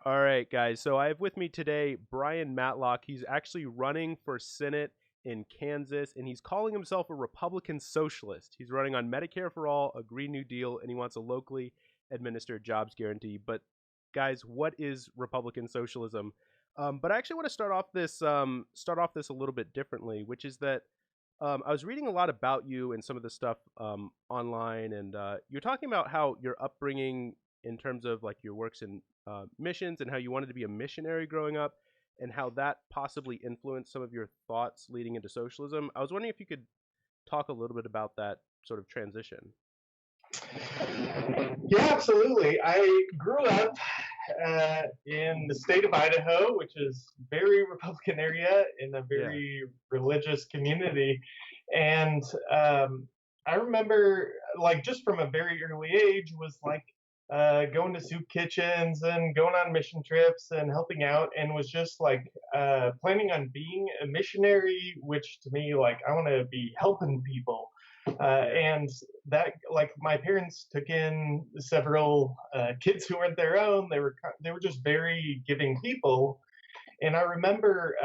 All right, guys. So I have with me today Brian Matlock. He's actually running for Senate in Kansas, and he's calling himself a Republican Socialist. He's running on Medicare for All, a Green New Deal, and he wants a locally administered jobs guarantee. But, guys, what is Republican Socialism? But I actually want to start off this a little bit differently, which is that I was reading a lot about you and some of the stuff online, and you're talking about how your upbringing in terms of like your works in missions and how you wanted to be a missionary growing up, and how that possibly influenced some of your thoughts leading into socialism. I was wondering if you could talk a little bit about that sort of transition. Yeah, absolutely. I grew up in the state of Idaho, which is very Republican area in a Yeah. very religious community, and I remember, like, just from a very early age, was like going to soup kitchens and going on mission trips and helping out, and was just like planning on being a missionary, which to me, like, I want to be helping people. And that, like, my parents took in several kids who weren't their own. They were just very giving people. And I remember,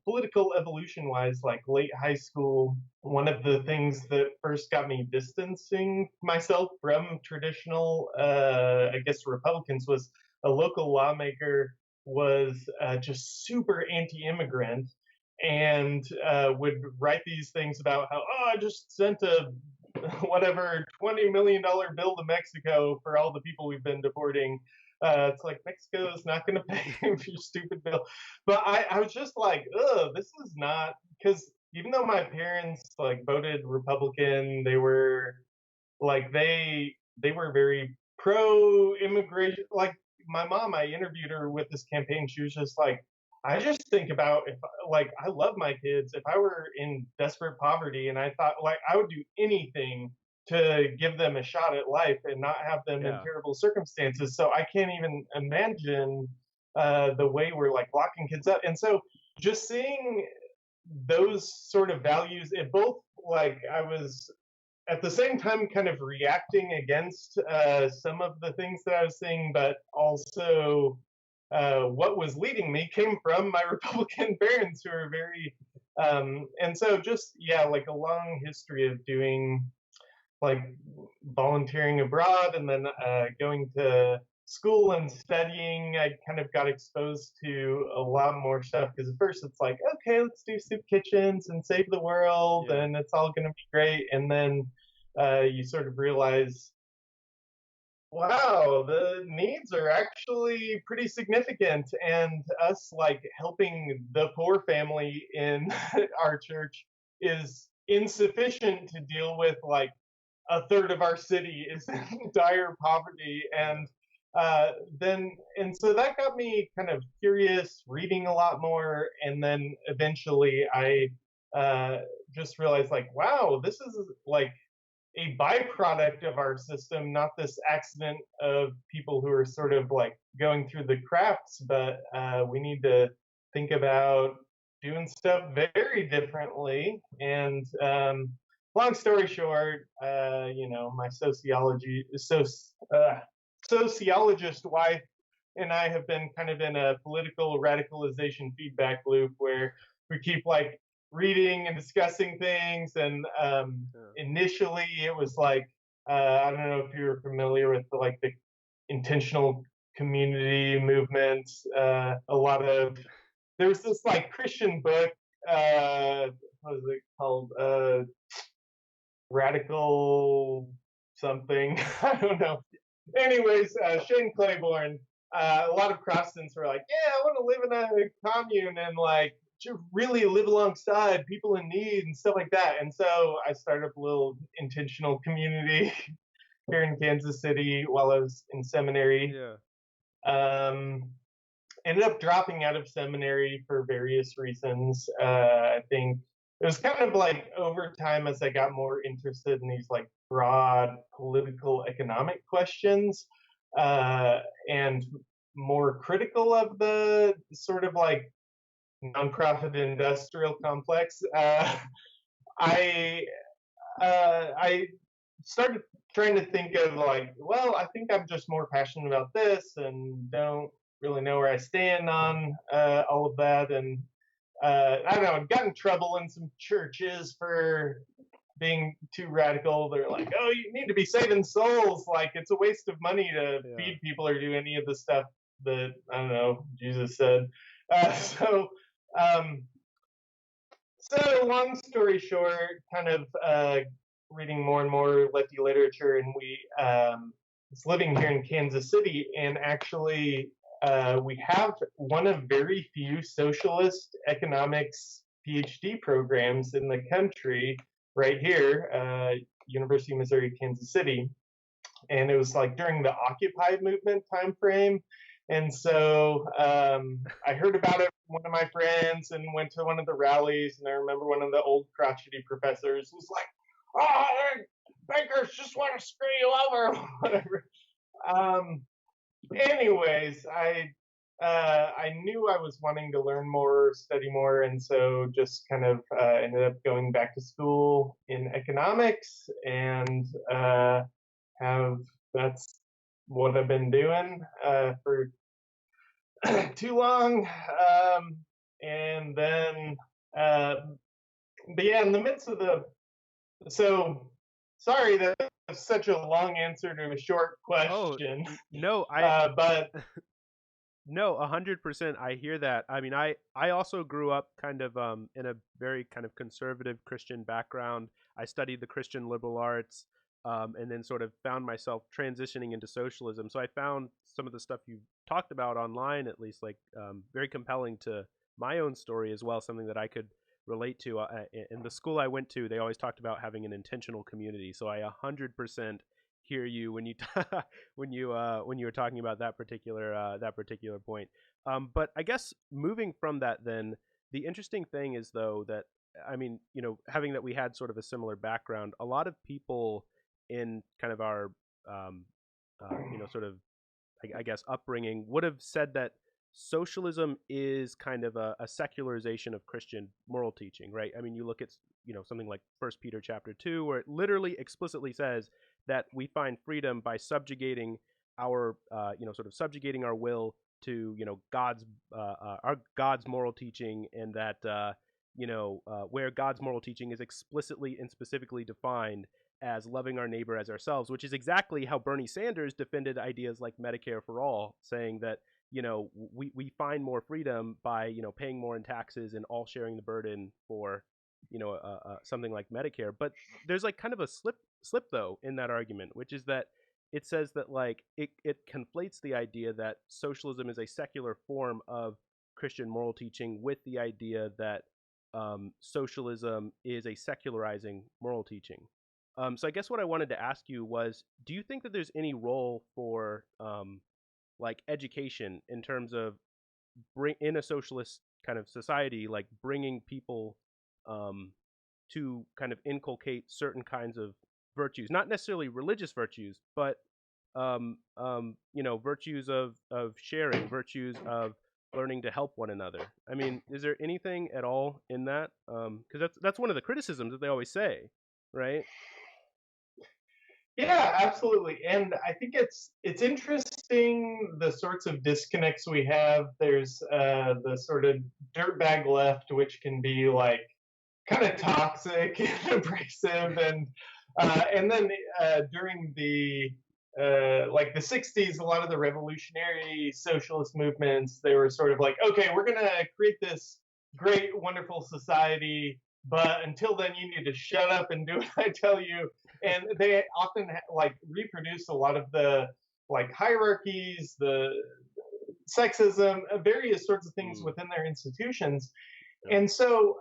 political evolution wise, like late high school, one of the things that first got me distancing myself from traditional, I guess, Republicans was a local lawmaker was just super anti-immigrant, and would write these things about how, oh, I just sent a whatever $20 million bill to Mexico for all the people we've been deporting. It's like Mexico is not going to pay for your stupid bill. But I was just like, ugh, this is not, because even though my parents like voted Republican, they were like they were very pro immigration. Like my mom, I interviewed her with this campaign. She was just like, I just think about, if, like, I love my kids. If I were in desperate poverty and I thought, like, I would do anything to give them a shot at life and not have them in Yeah. terrible circumstances. So I can't even imagine the way we're like locking kids up. And so just seeing those sort of values, it both, like, I was at the same time kind of reacting against some of the things that I was seeing, but also what was leading me came from my Republican parents who are very, and so just, yeah, like a long history of doing, like, volunteering abroad, and then going to school and studying. I kind of got exposed to a lot more stuff, because at first it's like, okay, let's do soup kitchens and save the world, Yeah. and it's all going to be great. And then you sort of realize, wow, the needs are actually pretty significant, and us, like, helping the poor family in our church is insufficient to deal with, like, a third of our city is in dire poverty. Yeah. And so that got me kind of curious, reading a lot more, and then eventually I uh, just realized, like, wow, this is like a byproduct of our system, not this accident of people who are sort of like going through the cracks, but we need to think about doing stuff very differently. And long story short, my sociologist wife and I have been kind of in a political radicalization feedback loop where we keep, like, reading and discussing things. And Yeah. initially it was like, I don't know if you're familiar with the intentional community movements. A lot of There was this, like, Christian book. What is it called? Radical something. I don't know. Anyways, Shane Claiborne. A lot of Protestants were like, "Yeah, I want to live in a commune and, like, to really live alongside people in need and stuff like that." And so I started up a little intentional community here in Kansas City while I was in seminary. Yeah. Um, Ended up dropping out of seminary for various reasons. I think it was kind of like over time, as I got more interested in these, like, broad political economic questions, and more critical of the sort of like nonprofit industrial complex. I I started trying to think of, like, well, I think I'm just more passionate about this and don't really know where I stand on all of that. And I don't know, I got in trouble in some churches for being too radical. They're like, oh, you need to be saving souls. Like, it's a waste of money to feed people or do any of the stuff that, I don't know, Jesus said. Um, so long story short, kind of reading more and more lefty literature, and we was living here in Kansas City, and actually we have one of very few socialist economics PhD programs in the country right here, University of Missouri, Kansas City. And it was like during the Occupy movement time frame. And so I heard about it from one of my friends and went to one of the rallies. And I remember one of the old crotchety professors was like, oh, bankers just want to screw you over, whatever. Anyways, I knew I was wanting to learn more, study more, and so just kind of ended up going back to school in economics, and that's what I've been doing for too long. And then, but yeah, in the midst of so sorry that was such a long answer to a short question. Oh, no, but no, 100%. I hear that. I mean, I also grew up kind of in a very kind of conservative Christian background. I studied the Christian liberal arts, and then sort of found myself transitioning into socialism. So I found some of the stuff you talked about online, at least, like very compelling to my own story as well, something that I could relate to. In the school I went to, they always talked about having an intentional community. So I 100% hear you when you when you were talking about that particular point. But I guess moving from that, then the interesting thing is though that I mean, having that we had sort of a similar background, a lot of people in kind of our sort of I guess upbringing would have said that socialism is kind of a secularization of Christian moral teaching, right? I mean, you look at something like First Peter chapter 2, where it literally explicitly says that we find freedom by subjugating our sort of subjugating our will to God's moral teaching, and that where God's moral teaching is explicitly and specifically defined as loving our neighbor as ourselves, which is exactly how Bernie Sanders defended ideas like Medicare for all, saying that we find more freedom by paying more in taxes and all sharing the burden for something like Medicare. But there's like kind of a slip though in that argument, which is that it says that like it conflates the idea that socialism is a secular form of Christian moral teaching with the idea that socialism is a secularizing moral teaching. So I guess what I wanted to ask you was, do you think that there's any role for like education in terms of in a socialist kind of society, like bringing people to kind of inculcate certain kinds of virtues, not necessarily religious virtues, but virtues of sharing, virtues of learning to help one another. I mean, is there anything at all in that? Because that's one of the criticisms that they always say, right? Yeah, absolutely. And I think it's interesting the sorts of disconnects we have. There's the sort of dirtbag left, which can be like kind of toxic and abrasive, and then during the like the 60s, a lot of the revolutionary socialist movements, they were sort of like, okay, we're gonna create this great, wonderful society, but until then, you need to shut up and do what I tell you. And they often like reproduce a lot of the like hierarchies, the sexism, various sorts of things within their institutions. And so,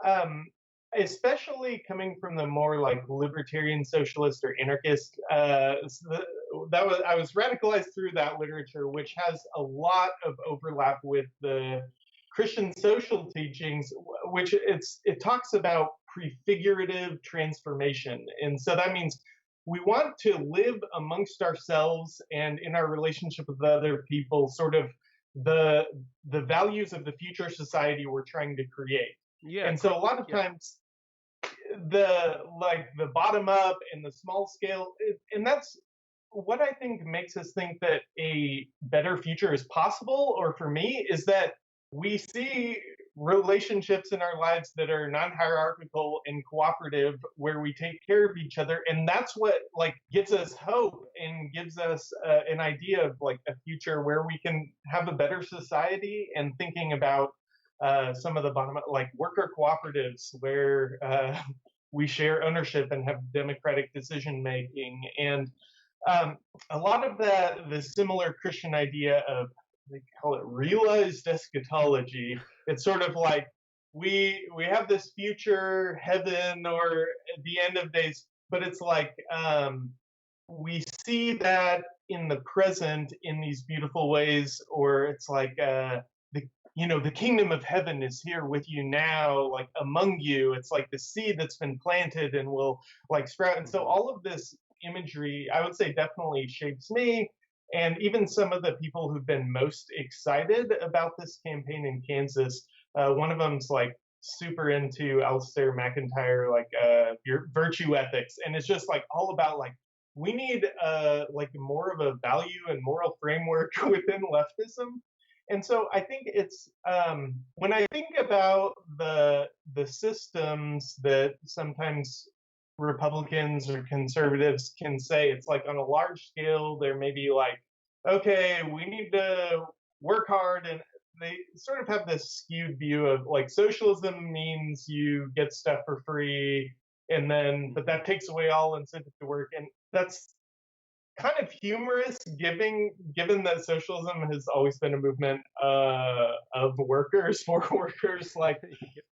especially coming from the more like libertarian socialist or anarchist, I was radicalized through that literature, which has a lot of overlap with the Christian social teachings, which it talks about prefigurative transformation. And so that means we want to live amongst ourselves and in our relationship with other people, sort of the values of the future society we're trying to create. Yeah. And so a lot of times the bottom up and the small scale, and that's what I think makes us think that a better future is possible, or for me, is that we see relationships in our lives that are non-hierarchical and cooperative, where we take care of each other, and that's what like gives us hope and gives us an idea of like a future where we can have a better society. And thinking about some of the bottom, like worker cooperatives, where we share ownership and have democratic decision making, and um, a lot of the similar Christian idea of, they call it realized eschatology. It's sort of like we have this future heaven or at the end of days, but it's like we see that in the present in these beautiful ways, or it's like the the kingdom of heaven is here with you now, like among you. It's like the seed that's been planted and will like sprout. And so all of this imagery, I would say, definitely shapes me, and even some of the people who've been most excited about this campaign in Kansas. One of them's like super into Alistair McIntyre, like your virtue ethics, and it's just like all about like we need like more of a value and moral framework within leftism. And so I think it's when I think about the systems that sometimes Republicans or conservatives can say, it's like on a large scale, there may be like, okay, we need to work hard, and they sort of have this skewed view of like socialism means you get stuff for free, and then but that takes away all incentive to work, and that's kind of humorous, given that socialism has always been a movement of workers for workers, like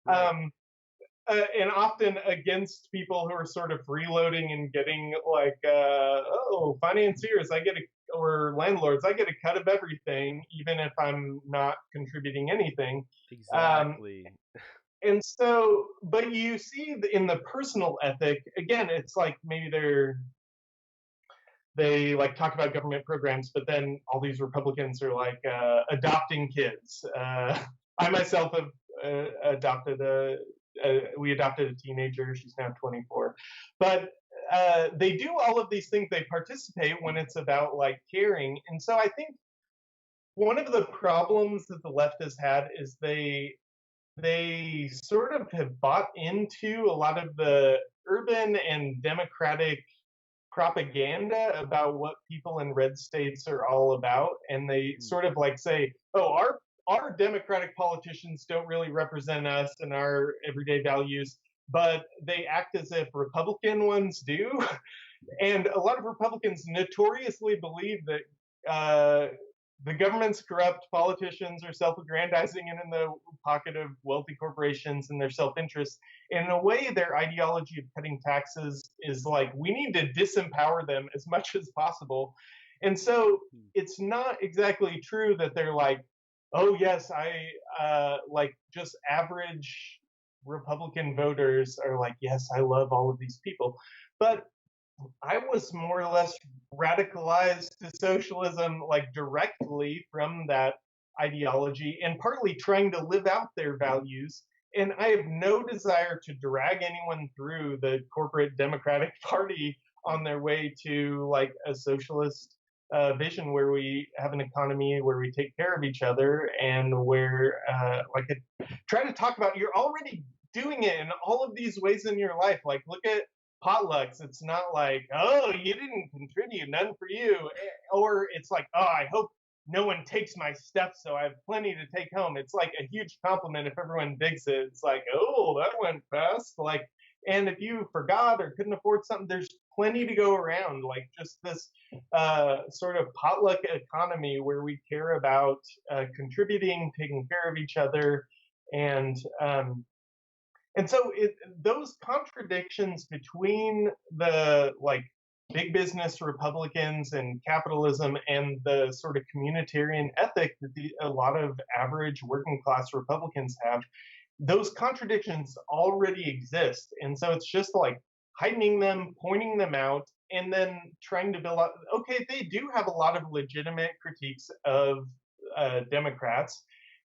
Right. and often against people who are sort of freeloading and getting like oh, financiers, I get a or landlords, I get a cut of everything, even if I'm not contributing anything. Um, Exactly. and so, but you see in the personal ethic, again, it's like maybe they like talk about government programs, but then all these Republicans are like adopting kids. I myself have adopted we adopted a teenager. She's now 24, but they do all of these things. They participate when it's about like caring, and so I think one of the problems that the left has had is they sort of have bought into a lot of the urban and democratic propaganda about what people in red states are all about, and they Mhm. sort of like say, oh, our democratic politicians don't really represent us and our everyday values, but they act as if Republican ones do. And a lot of Republicans notoriously believe that the government's corrupt, politicians are self-aggrandizing and in the pocket of wealthy corporations and their self-interest. And in a way, their ideology of cutting taxes is like, we need to disempower them as much as possible. And so it's not exactly true that they're like, oh yes, I like just average Republican voters are like, yes, I love all of these people. But I was more or less radicalized to socialism, like directly from that ideology, and partly trying to live out their values. And I have no desire to drag anyone through the corporate Democratic Party on their way to like a socialist vision where we have an economy where we take care of each other, and where like try to talk about, you're already doing it in all of these ways in your life. Like look at potlucks. It's not like, oh, you didn't contribute, none for you. Or it's like, oh, I hope no one takes my stuff so I have plenty to take home. It's like a huge compliment if everyone digs it. It's like, oh, that went fast. Like, and if you forgot or couldn't afford something, there's plenty to go around. Like just this sort of potluck economy where we care about contributing, taking care of each other, and so those contradictions between the like big business Republicans and capitalism and the sort of communitarian ethic that a lot of average working class Republicans have, those contradictions already exist. And so it's just like heightening them, pointing them out, and then trying to build up. Okay, they do have a lot of legitimate critiques of Democrats,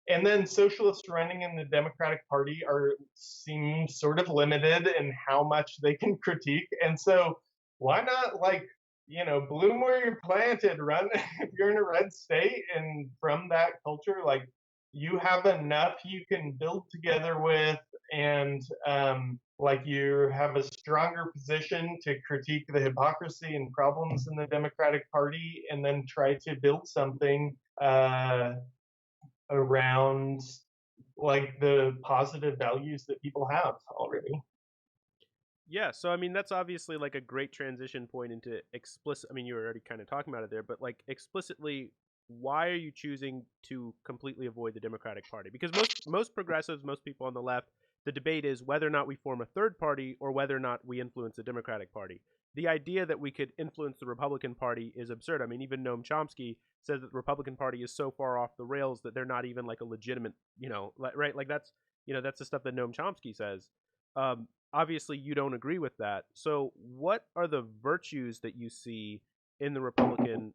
and then socialists running in the Democratic Party seem sort of limited in how much they can critique. And so why not like bloom where you're planted, run. If you're in a red state and from that culture, like you have enough you can build together with, and like you have a stronger position to critique the hypocrisy and problems in the Democratic Party, and then try to build something around like the positive values that people have already. Yeah, so I mean that's obviously like a great transition point into explicit. I mean you were already kind of talking about it there, but like explicitly, why are you choosing to completely avoid the Democratic Party? Because most progressives, most people on the left, the debate is whether or not we form a third party or whether or not we influence the Democratic Party. The idea that we could influence the Republican Party is absurd. I mean, even Noam Chomsky says that the Republican Party is so far off the rails that they're not even like a legitimate, right? Like that's that's the stuff that Noam Chomsky says. Obviously you don't agree with that. So what are the virtues that you see in the Republican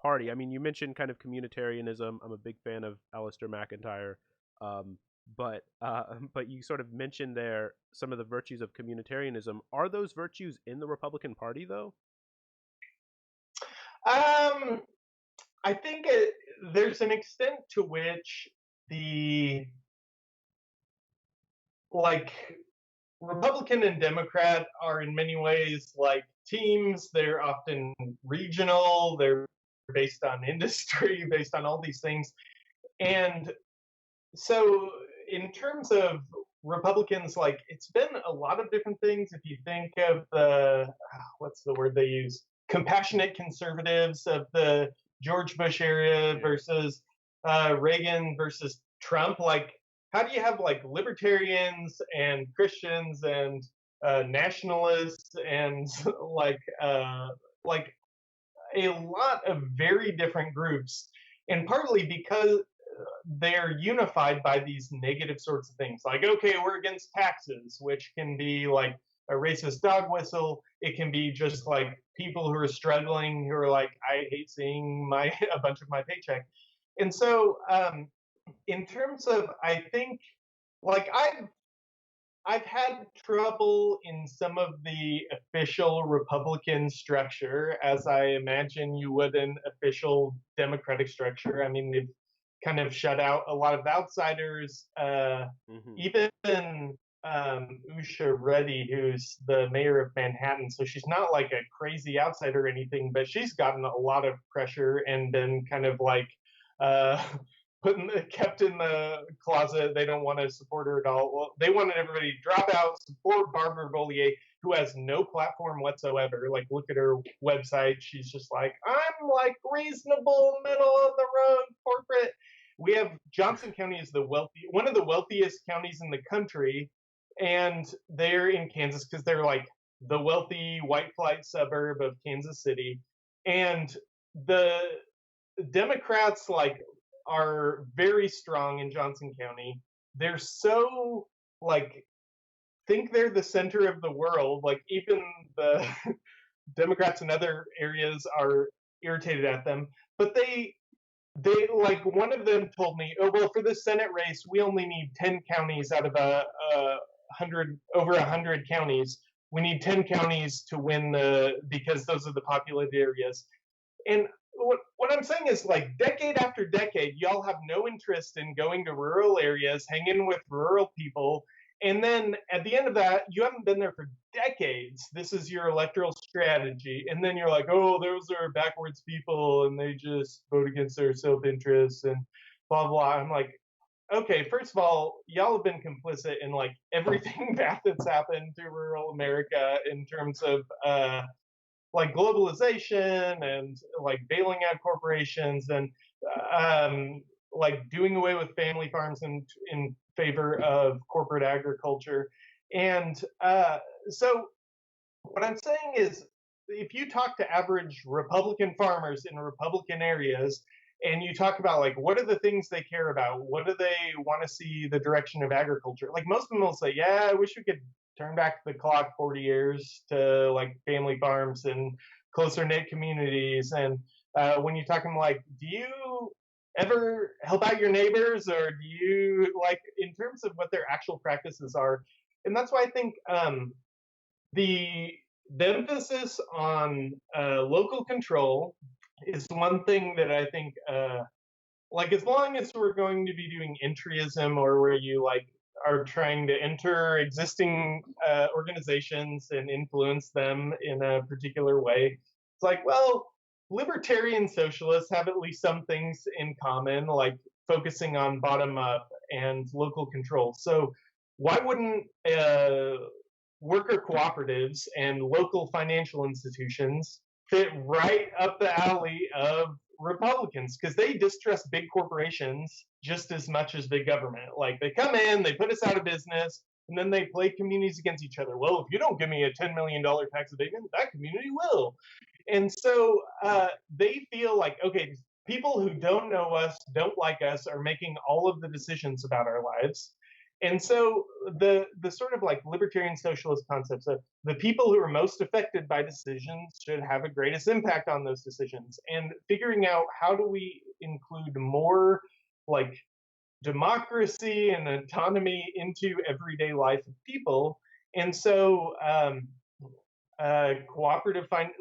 Party? I mean, you mentioned kind of communitarianism. I'm a big fan of Alistair McIntyre, um, but you sort of mentioned there some of the virtues of communitarianism. Are those virtues in the Republican Party though? Um, I think there's an extent to which the like Republican and Democrat are in many ways like teams. They're often regional. They're based on industry, based on all these things. And so, in terms of Republicans, like it's been a lot of different things. If you think of what's the word they use? Compassionate conservatives of the George Bush era versus Reagan versus Trump. Like, how do you have like libertarians and Christians and nationalists and like a lot of very different groups, and partly because they're unified by these negative sorts of things. Like, okay, we're against taxes, which can be like a racist dog whistle. It can be just like people who are struggling, who are like, I hate seeing my a bunch of my paycheck. And so, in terms of, I think, like I've had trouble in some of the official Republican structure, as I imagine you would in official Democratic structure. I mean, they've kind of shut out a lot of outsiders. Even Usha Reddy, who's the mayor of Manhattan, so she's not like a crazy outsider or anything, but she's gotten a lot of pressure and been kind of like uh, kept in the closet. They don't want to support her at all. Well, they wanted everybody to drop out, support Barbara Bollier, who has no platform whatsoever. Like, look at her website. She's just like, I'm like reasonable, middle of the road corporate. We have Johnson County is one of the wealthiest counties in the country, and they're in Kansas because they're like the wealthy white flight suburb of Kansas City, and the Democrats like are very strong in Johnson County. They're so like think they're the center of the world. Like even the Democrats in other areas are irritated at them, but they like one of them told me, oh well, for the Senate race we only need 10 counties out of a hundred over 100 counties. We need 10 counties to win because those are the populated areas. And what I'm saying is, like, decade after decade, y'all have no interest in going to rural areas, hanging with rural people. And then at the end of that, you haven't been there for decades. This is your electoral strategy. And then you're like, oh, those are backwards people and they just vote against their self interest and blah, blah. I'm like, okay, first of all, y'all have been complicit in like everything bad that's happened to rural America in terms of like globalization and like bailing out corporations and like doing away with family farms in favor of corporate agriculture. And so what I'm saying is, if you talk to average Republican farmers in Republican areas, and you talk about like what are the things they care about, what do they want to see the direction of agriculture, like most of them will say, yeah, I wish we could turn back the clock 40 years to like family farms and closer knit communities. And when you're talking like, do you ever help out your neighbors, or do you like in terms of what their actual practices are? And that's why I think the the emphasis on local control is one thing that I think, like, as long as we're going to be doing entryism, or where you like are trying to enter existing organizations and influence them in a particular way, it's like, well, libertarian socialists have at least some things in common, like focusing on bottom up and local control. So why wouldn't worker cooperatives and local financial institutions fit right up the alley of Republicans? Because they distrust big corporations just as much as big government. Like, they come in, they put us out of business, and then they play communities against each other. Well, if you don't give me a $10 million tax abatement, that community will. And so they feel like, okay, people who don't know us, don't like us, are making all of the decisions about our lives. And so the sort of like libertarian socialist concepts of the people who are most affected by decisions should have a greatest impact on those decisions, and figuring out how do we include more like democracy and autonomy into everyday life of people. And so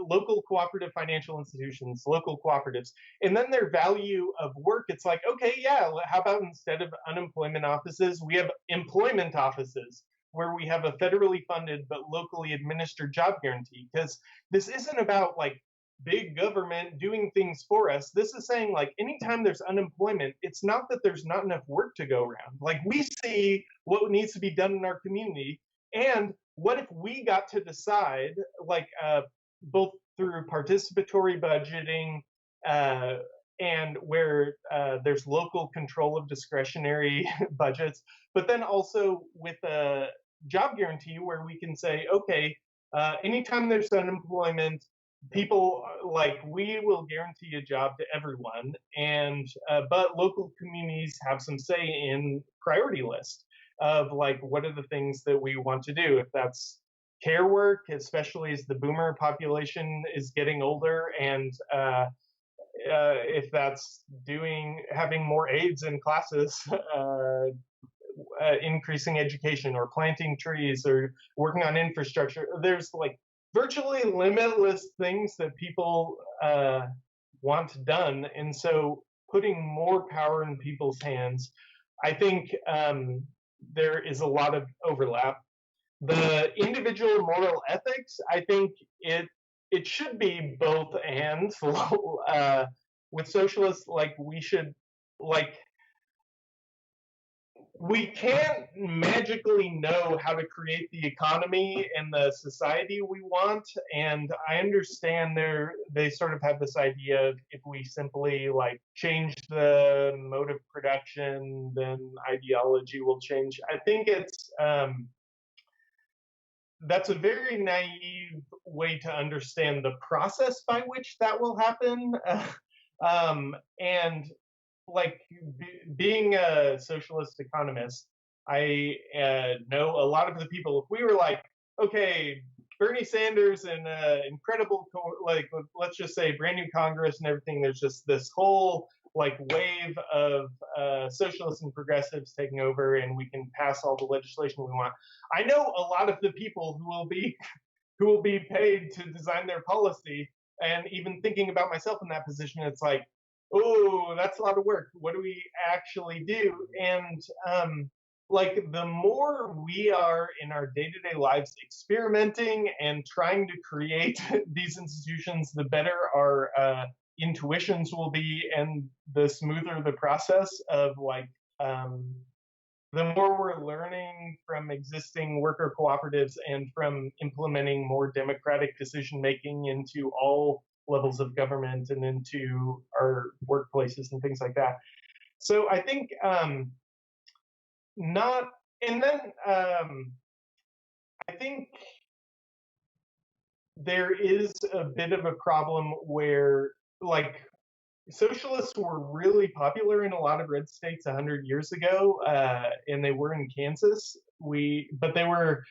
local cooperative financial institutions, local cooperatives, and then their value of work. It's like, okay, yeah, how about instead of unemployment offices, we have employment offices where we have a federally funded but locally administered job guarantee? Because this isn't about like big government doing things for us. This is saying, like, anytime there's unemployment, it's not that there's not enough work to go around. Like, we see what needs to be done in our community, and what if we got to decide, like, both through participatory budgeting and where there's local control of discretionary budgets, but then also with a job guarantee where we can say, okay, anytime there's unemployment, people, like, we will guarantee a job to everyone, and but local communities have some say in priority list of like what are the things that we want to do. If that's care work, especially as the boomer population is getting older, and if that's having more aides in classes, increasing education, or planting trees, or working on infrastructure. There's like virtually limitless things that people want done, and so putting more power in people's hands, I think there is a lot of overlap. The individual moral ethics, I think it should be both and. With socialists, like, we should, like, we can't magically know how to create the economy and the society we want. And I understand they sort of have this idea of, if we simply like change the mode of production, then ideology will change. I think that's a very naive way to understand the process by which that will happen. And like, being a socialist economist, I know a lot of the people. If we were like, okay, Bernie Sanders and incredible, like, let's just say brand new Congress and everything, there's just this whole like wave of socialists and progressives taking over, and we can pass all the legislation we want. I know a lot of the people who will be paid to design their policy, and even thinking about myself in that position, it's like, oh, that's a lot of work. What do we actually do? And like, the more we are in our day-to-day lives experimenting and trying to create these institutions, the better our intuitions will be, and the smoother the process of like, the more we're learning from existing worker cooperatives and from implementing more democratic decision making into all levels of government and into our workplaces and things like that. So I think I think there is a bit of a problem where, like, socialists were really popular in a lot of red states 100 years ago, and they were in Kansas. But they were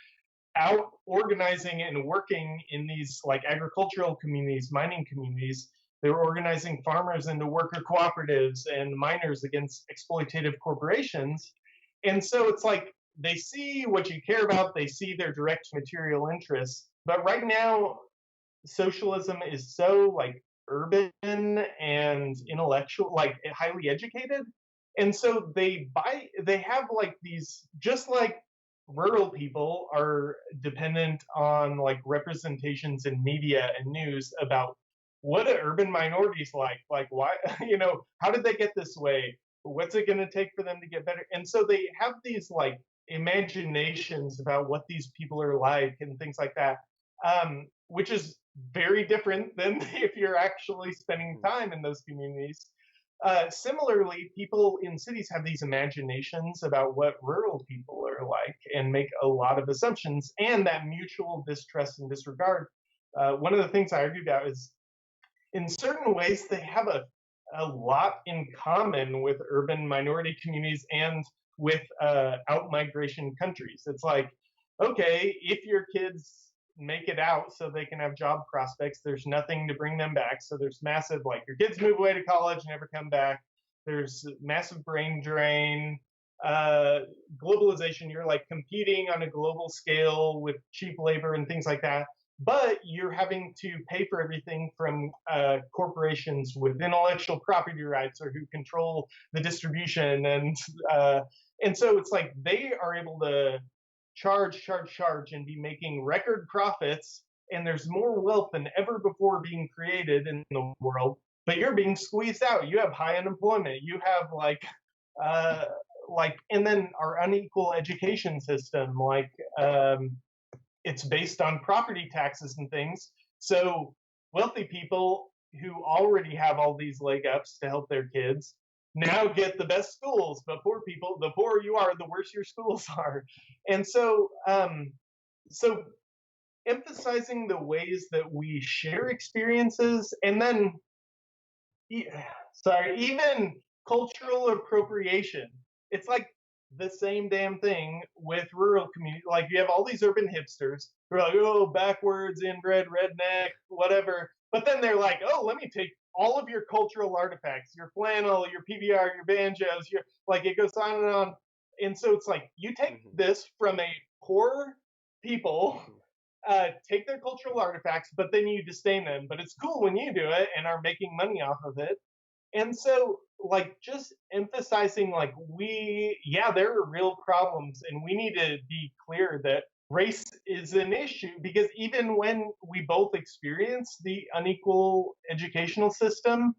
out organizing and working in these like agricultural communities, mining communities. They were organizing farmers into worker cooperatives and miners against exploitative corporations. And so it's like, they see what you care about, they see their direct material interests, But right now, socialism is so like urban and intellectual, like highly educated, and so they have like these, just like rural people are dependent on like representations in media and news about what are urban minorities like why how did they get this way, what's it going to take for them to get better, and so they have these like imaginations about what these people are like and things like that, which is very different than if you're actually spending time in those communities. Similarly, people in cities have these imaginations about what rural people are like and make a lot of assumptions, and that mutual distrust and disregard. One of the things I argue about is, in certain ways, they have a lot in common with urban minority communities and with out-migration countries. It's like, okay, if your kids make it out so they can have job prospects, there's nothing to bring them back. So there's massive, like, your kids move away to college, never come back. There's massive brain drain. Globalization, you're like competing on a global scale with cheap labor and things like that. But you're having to pay for everything from corporations with intellectual property rights or who control the distribution. And so it's like they are able to charge, and be making record profits. And there's more wealth than ever before being created in the world. But you're being squeezed out. You have high unemployment. You have and then our unequal education system, it's based on property taxes and things. So wealthy people who already have all these leg ups to help their kids now get the best schools, but poor people, the poorer you are, the worse your schools are. And so, so emphasizing the ways that we share experiences, and then, even cultural appropriation. It's like the same damn thing with rural community. Like, you have all these urban hipsters who are like, oh, backwards, inbred, redneck, whatever. But then they're like, oh, let me take all of your cultural artifacts, your flannel, your PBR, your banjos, it goes on and on. And so it's like, you take this from a poor people, take their cultural artifacts, but then you disdain them. But it's cool when you do it and are making money off of it. And so, just emphasizing, there are real problems, and we need to be clear that race is an issue, because even when we both experience the unequal educational system,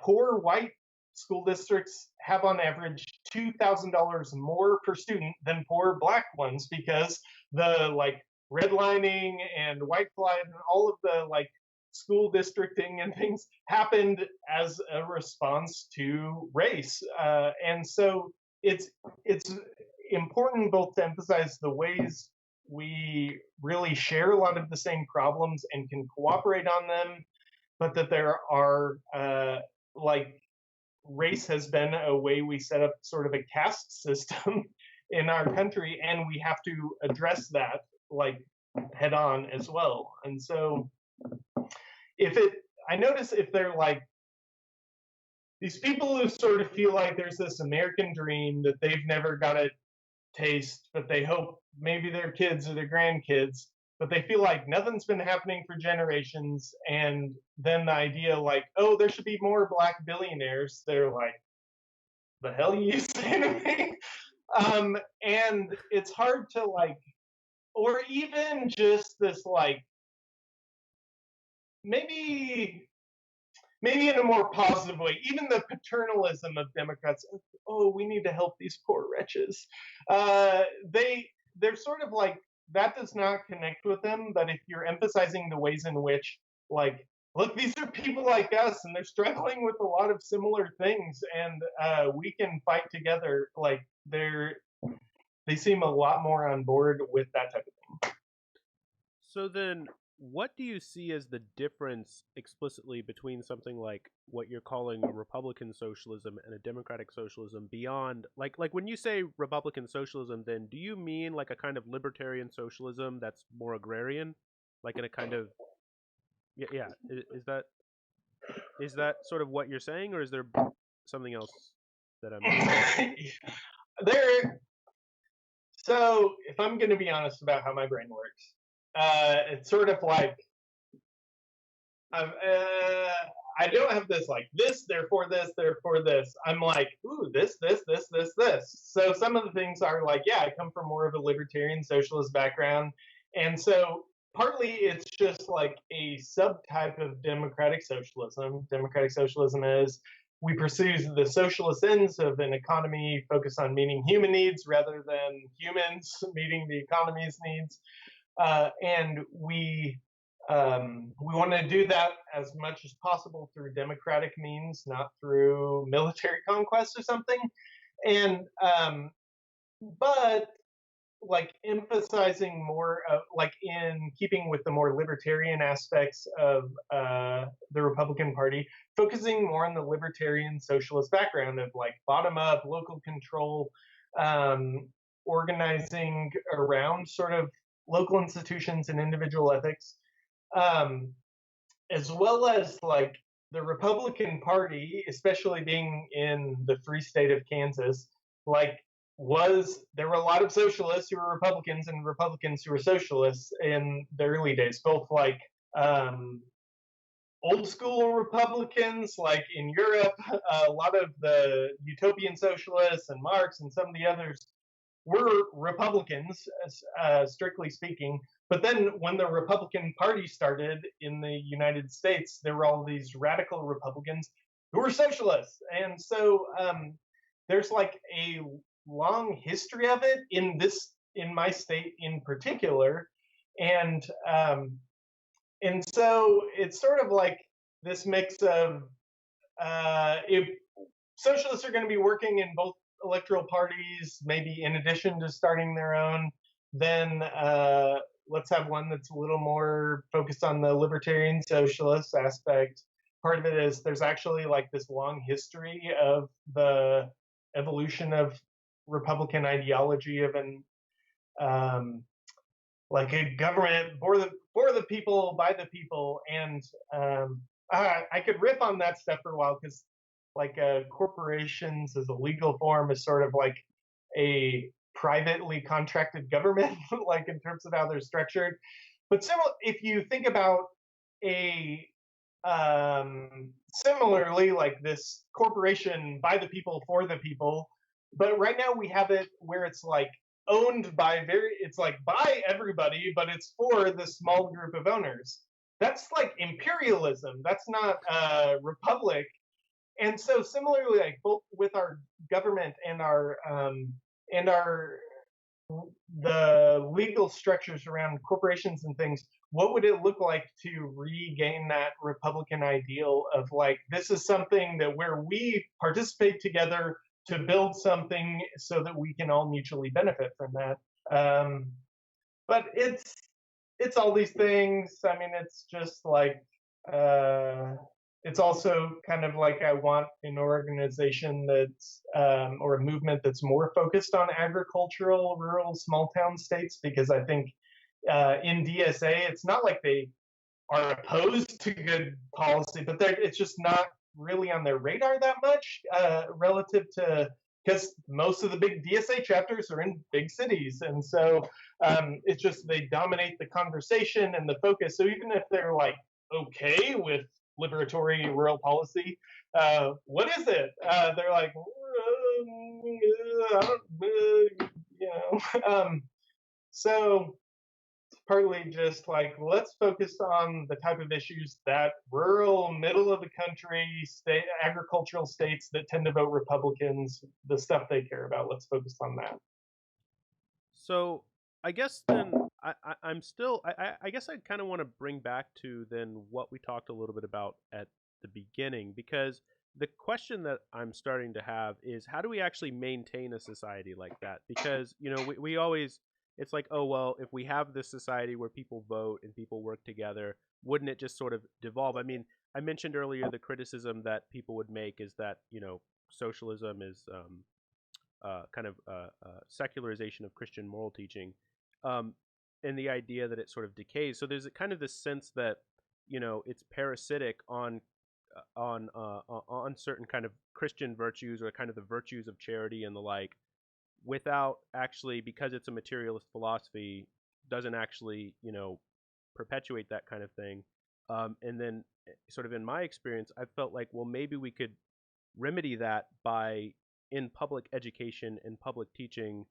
poor white school districts have on average $2,000 more per student than poor black ones, because the redlining and white flight and all of the school districting and things happened as a response to race. And so it's important both to emphasize the ways we really share a lot of the same problems and can cooperate on them, but that there are race has been a way we set up sort of a caste system in our country, and we have to address that head on as well. And so I notice if they're these people who sort of feel like there's this American dream that they've never got to taste, but they hope maybe their kids or their grandkids, but they feel like nothing's been happening for generations. And then the idea oh, there should be more black billionaires. They're like, the hell you saying to me? And it's hard to or even just this maybe in a more positive way, even the paternalism of Democrats, oh, we need to help these poor wretches. They're sort of that does not connect with them. But if you're emphasizing the ways in which look, these are people like us, and they're struggling with a lot of similar things, and we can fight together. They seem a lot more on board with that type of thing. So then, what do you see as the difference explicitly between something like what you're calling a Republican socialism and a democratic socialism beyond, when you say Republican socialism, then do you mean a kind of libertarian socialism that's more agrarian, in a kind of, yeah, is that sort of what you're saying, or is there something else that I'm So if I'm going to be honest about how my brain works, it's sort of like I don't have this like this, therefore this, therefore this. I'm like, ooh, this. So some of the things are like, yeah, I come from more of a libertarian socialist background. And so partly it's just like a subtype of democratic socialism. Democratic socialism is we pursue the socialist ends of an economy focused on meeting human needs rather than humans meeting the economy's needs. And we want to do that as much as possible through democratic means, not through military conquest or something. And but like emphasizing more of like in keeping with the more libertarian aspects of the Republican Party, focusing more on the libertarian socialist background of like bottom up local control, organizing around sort of local institutions and individual ethics, as well as like the Republican Party, especially being in the free state of Kansas, like there were a lot of socialists who were Republicans and Republicans who were socialists in the early days, both like old school Republicans, like in Europe, a lot of the utopian socialists and Marx and some of the others were Republicans, strictly speaking. But then when the Republican Party started in the United States, there were all these radical Republicans who were socialists. And so there's like a long history of it in my state in particular. And so it's sort of like this mix of if socialists are going to be working in both electoral parties, maybe in addition to starting their own, then let's have one that's a little more focused on the libertarian socialist aspect. Part of it is there's actually like this long history of the evolution of Republican ideology of an like a government for the people, by the people. And I could riff on that stuff for a while because like corporations as a legal form is sort of like a privately contracted government, like in terms of how they're structured. But if you think about a similarly like this corporation by the people for the people, but right now we have it where it's like owned by it's like by everybody, but it's for the small group of owners. That's like imperialism. That's not a republic. And so similarly, like both with our government and the legal structures around corporations and things, what would it look like to regain that Republican ideal of like, this is something that where we participate together to build something so that we can all mutually benefit from that. But it's all these things. I mean, it's just like, it's also kind of like I want an organization that's or a movement that's more focused on agricultural, rural, small town states, because I think in DSA, it's not like they are opposed to good policy, but it's just not really on their radar that much relative to, because most of the big DSA chapters are in big cities. And so it's just they dominate the conversation and the focus. So even if they're like okay with liberatory rural policy, what is it? They're like, I don't, you know. So it's partly just like, let's focus on the type of issues that rural, middle of the country, state, agricultural states that tend to vote Republicans, the stuff they care about. Let's focus on that. So I guess then I'm still I guess I kind of want to bring back to then what we talked a little bit about at the beginning, because the question that I'm starting to have is, how do we actually maintain a society like that? Because, you know, we always, it's like, oh, well, if we have this society where people vote and people work together, wouldn't it just sort of devolve? I mean, I mentioned earlier the criticism that people would make is that, you know, socialism is kind of secularization of Christian moral teaching, and the idea that it sort of decays. So there's a kind of this sense that, you know, it's parasitic on certain kind of Christian virtues, or kind of the virtues of charity and the like, without actually, because it's a materialist philosophy, doesn't actually, you know, perpetuate that kind of thing. And then, sort of in my experience, I felt like, well, maybe we could remedy that by, in public education and public teaching,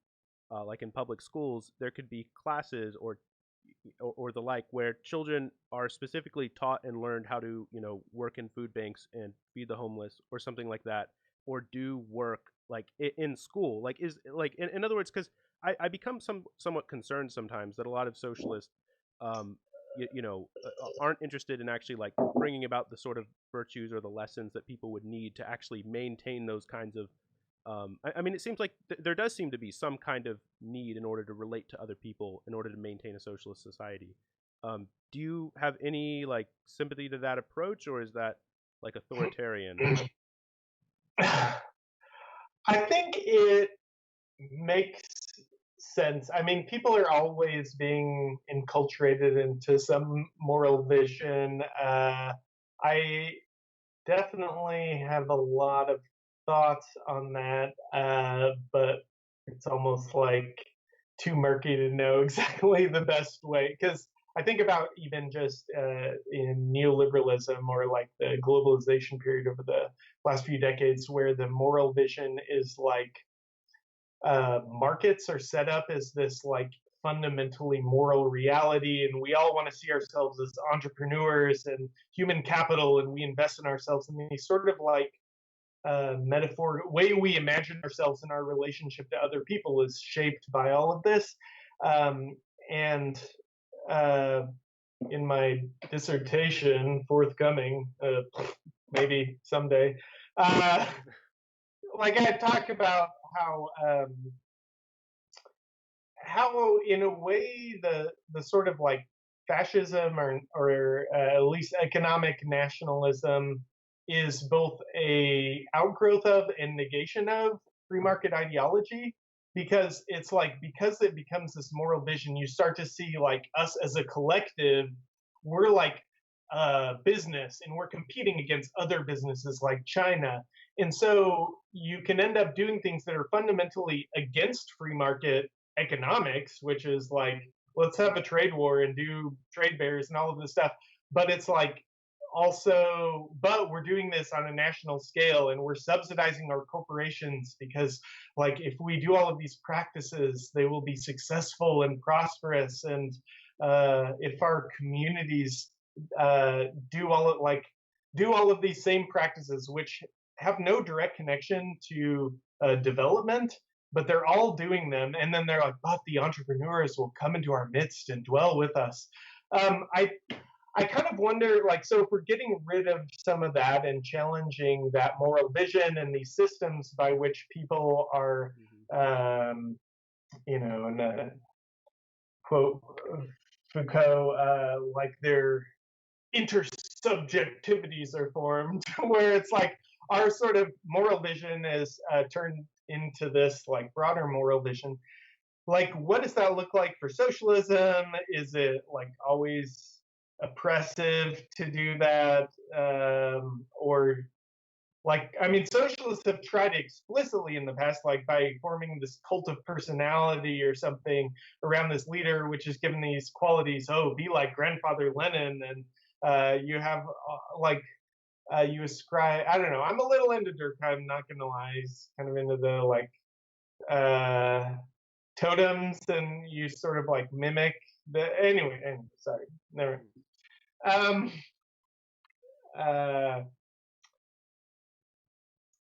like in public schools, there could be classes or the like where children are specifically taught and learned how to, work in food banks and feed the homeless or something like that, or do work like in school. Like, is like in other words, because I become somewhat concerned sometimes that a lot of socialists, um, aren't interested in actually like bringing about the sort of virtues or the lessons that people would need to actually maintain those kinds of. I mean, it seems like there does seem to be some kind of need in order to relate to other people in order to maintain a socialist society. Do you have any like sympathy to that approach, or is that like authoritarian? I think it makes sense. I mean, people are always being enculturated into some moral vision. I definitely have a lot of thoughts on that, but it's almost like too murky to know exactly the best way. Because I think about even just in neoliberalism or like the globalization period over the last few decades, where the moral vision is like markets are set up as this like fundamentally moral reality, and we all want to see ourselves as entrepreneurs and human capital, and we invest in ourselves, and these sort of like metaphor way we imagine ourselves in our relationship to other people is shaped by all of this. And in my dissertation forthcoming, maybe someday, like I talk about how in a way the sort of like fascism or at least economic nationalism is both a outgrowth of and negation of free market ideology, because it's like, because it becomes this moral vision, you start to see like us as a collective, we're like business, and we're competing against other businesses like China. And so you can end up doing things that are fundamentally against free market economics, which is like, let's have a trade war and do trade barriers and all of this stuff. But it's like, also, but we're doing this on a national scale, and we're subsidizing our corporations because, like, if we do all of these practices, they will be successful and prosperous. And if our communities do all of these same practices, which have no direct connection to development, but they're all doing them, and then they're like, but the entrepreneurs will come into our midst and dwell with us. I kind of wonder, like, so if we're getting rid of some of that and challenging that moral vision and these systems by which people are, and quote Foucault, like their intersubjectivities are formed, where it's like our sort of moral vision is turned into this like broader moral vision. Like, what does that look like for socialism? Is it like always oppressive to do that? Or like, I mean, socialists have tried explicitly in the past, like by forming this cult of personality or something around this leader, which is given these qualities. Oh, be like grandfather Lenin, and you have you ascribe. I don't know. I'm a little into Durkheim, not gonna lie. He's kind of into the like totems, and you sort of like mimic the. Anyway, sorry, never.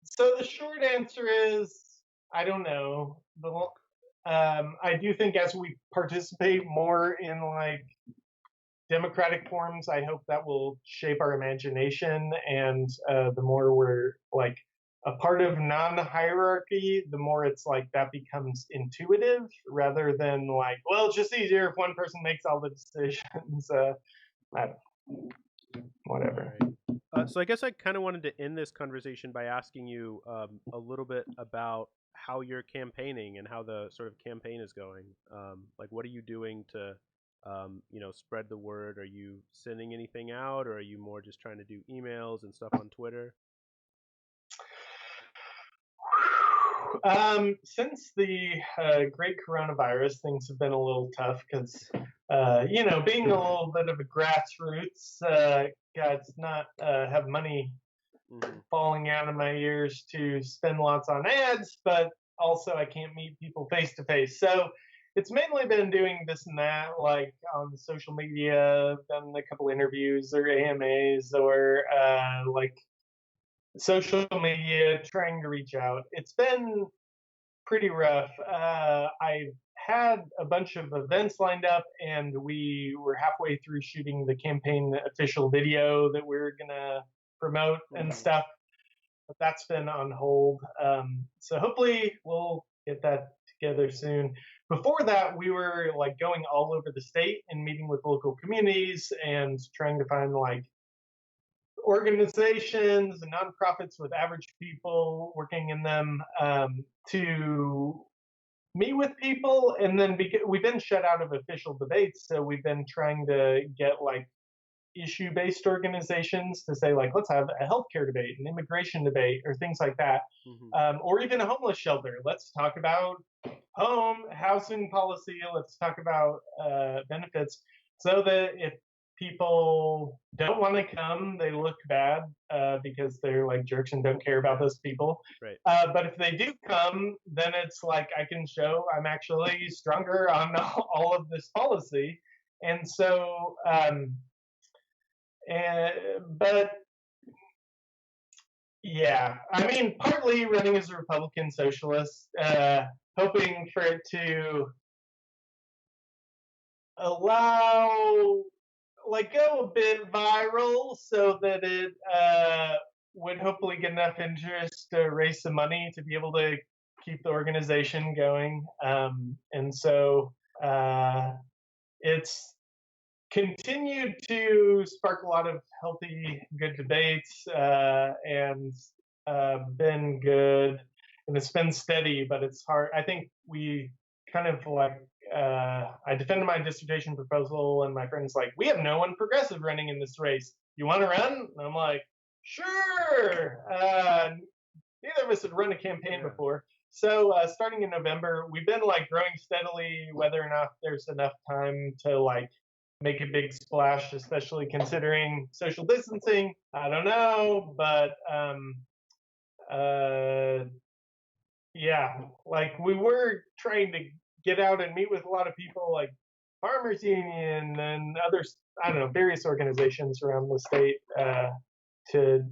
So the short answer is I don't know. I do think as we participate more in like democratic forms, I hope that will shape our imagination, and the more we're like a part of non-hierarchy, the more it's like that becomes intuitive rather than like, well, it's just easier if one person makes all the decisions. I don't know. Whatever. Right. So I guess I kind of wanted to end this conversation by asking you a little bit about how you're campaigning and how the sort of campaign is going. Like, what are you doing to, spread the word? Are you sending anything out, or are you more just trying to do emails and stuff on Twitter? Since the great coronavirus, things have been a little tough because, being a little bit of a grassroots, guys, not have money falling out of my ears to spend lots on ads, but also I can't meet people face to face. So it's mainly been doing this and that, like on social media, done a couple interviews or AMAs or like social media, trying to reach out. It's been pretty rough. I've had a bunch of events lined up, and we were halfway through shooting the campaign official video that we are gonna promote and stuff, but that's been on hold. So hopefully we'll get that together soon. Before that, we were like going all over the state and meeting with local communities and trying to find like organizations and nonprofits with average people working in them, to meet with people. And then we've been shut out of official debates, so we've been trying to get like issue-based organizations to say like, let's have a healthcare debate, an immigration debate, or things like that, or even a homeless shelter. Let's talk about housing policy. Let's talk about benefits, so that if people don't want to come, they look bad because they're like jerks and don't care about those people. Right. But if they do come, then it's like I can show I'm actually stronger on all of this policy. And so, but yeah, I mean, partly running as a Republican Socialist, hoping for it to allow, like, go a bit viral so that it would hopefully get enough interest to raise some money to be able to keep the organization going. And so it's continued to spark a lot of healthy, good debates, and been good. And it's been steady, but it's hard. I think we kind of like, I defended my dissertation proposal, and my friend's like, we have no one progressive running in this race. You want to run? And I'm like, sure. Neither of us had run a campaign before. So starting in November, we've been like growing steadily. Whether or not there's enough time to like make a big splash, especially considering social distancing, I don't know. But yeah, like we were trying to get out and meet with a lot of people, like Farmers Union and others, I don't know, various organizations around the state, to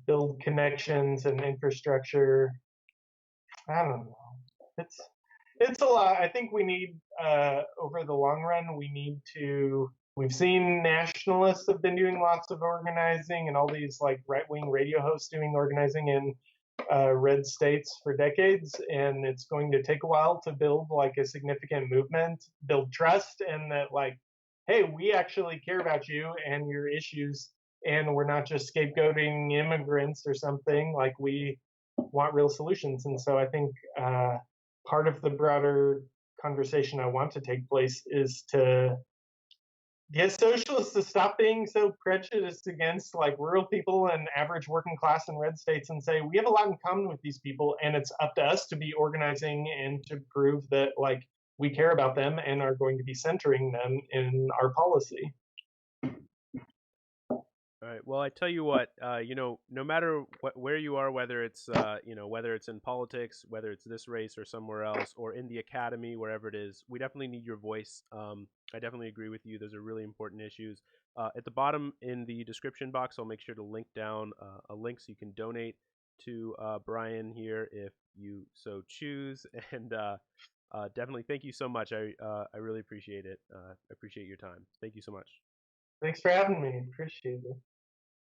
build connections and infrastructure. I don't know. It's a lot. I think we need, over the long run, we've seen nationalists have been doing lots of organizing, and all these like right-wing radio hosts doing organizing in red states for decades, and it's going to take a while to build like a significant movement, build trust, and that like, hey, we actually care about you and your issues, and we're not just scapegoating immigrants or something. Like, we want real solutions. And so I think part of the broader conversation I want to take place is to get socialists to stop being so prejudiced against like rural people and average working class in red states, and say we have a lot in common with these people, and it's up to us to be organizing and to prove that like we care about them and are going to be centering them in our policy. All right. Well, I tell you what, no matter where you are, whether it's, whether it's in politics, whether it's this race or somewhere else, or in the academy, wherever it is, we definitely need your voice. I definitely agree with you. Those are really important issues. At the bottom in the description box, I'll make sure to link down a link so you can donate to Brian here if you so choose. And definitely thank you so much. I really appreciate it. I appreciate your time. Thank you so much. Thanks for having me. Appreciate it.